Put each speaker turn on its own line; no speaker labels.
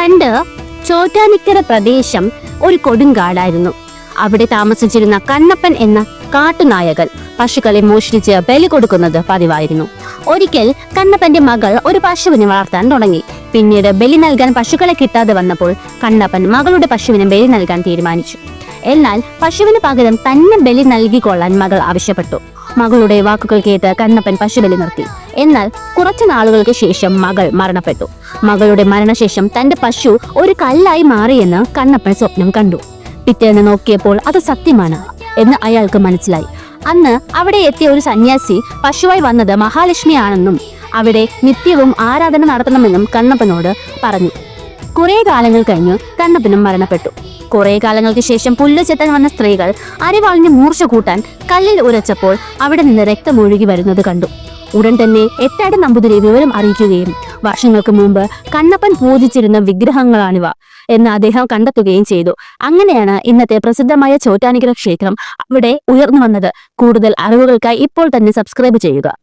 പണ്ട് ചോറ്റാനിക്കര പ്രദേശം ഒരു കൊടുങ്കാടായിരുന്നു. അവിടെ താമസിച്ചിരുന്ന കണ്ണപ്പൻ എന്ന കാട്ടുനായകൻ പശുക്കളെ മോഷ്ടിച്ച് ബലി കൊടുക്കുന്നത് പതിവായിരുന്നു. ഒരിക്കൽ കണ്ണപ്പന്റെ മകൾ ഒരു പശുവിനെ വളർത്താൻ തുടങ്ങി. പിന്നീട് ബലി നൽകാൻ പശുക്കളെ കിട്ടാതെ വന്നപ്പോൾ കണ്ണപ്പൻ മകളുടെ പശുവിനെ ബലി നൽകാൻ തീരുമാനിച്ചു. എന്നാൽ പശുവിന് പകരം തന്നെ ബലി നൽകിക്കൊള്ളാൻ മകൾ ആവശ്യപ്പെട്ടു. മകളുടെ വാക്കുകൾ കേട്ട് കണ്ണപ്പൻ പശുബലി നിർത്തി. എന്നാൽ കുറച്ചു നാളുകൾക്ക് ശേഷം മകൾ മരണപ്പെട്ടു. മകളുടെ മരണശേഷം തന്റെ പശു ഒരു കല്ലായി മാറിയെന്ന് കണ്ണപ്പൻ സ്വപ്നം കണ്ടു. പിറ്റേന്ന് നോക്കിയപ്പോൾ അത് സത്യമാണ് എന്ന് അയാൾക്ക് മനസ്സിലായി. അന്ന് അവിടെ എത്തിയ ഒരു സന്യാസി പശുവായി വന്നത് മഹാലക്ഷ്മിയാണെന്നും അവിടെ നിത്യവും ആരാധന നടത്തണമെന്നും കണ്ണപ്പനോട് പറഞ്ഞു. കുറെ കാലങ്ങൾ കഴിഞ്ഞു കണ്ണപ്പനും മരണപ്പെട്ടു. കുറെ കാലങ്ങൾക്ക് ശേഷം പുല്ല് ചെത്താൻ വന്ന സ്ത്രീകൾ അരിവാളിന് മൂർച്ച കൂട്ടാൻ കല്ലിൽ ഉരച്ചപ്പോൾ അവിടെ നിന്ന് രക്തമൊഴുകി വരുന്നത് കണ്ടു. ഉടൻ തന്നെ എട്ടാട് നമ്പൂതിരി വിവരം അറിയിക്കുകയും വർഷങ്ങൾക്ക് മുമ്പ് കണ്ണപ്പൻ പൂജിച്ചിരുന്ന വിഗ്രഹങ്ങളാണിവ എന്ന് അദ്ദേഹം കണ്ടെത്തുകയും ചെയ്തു. അങ്ങനെയാണ് ഇന്നത്തെ പ്രസിദ്ധമായ ചോറ്റാനിക്കര ക്ഷേത്രം അവിടെ ഉയർന്നു വന്നത്. കൂടുതൽ അറിവുകൾക്കായി ഇപ്പോൾ തന്നെ സബ്സ്ക്രൈബ് ചെയ്യുക.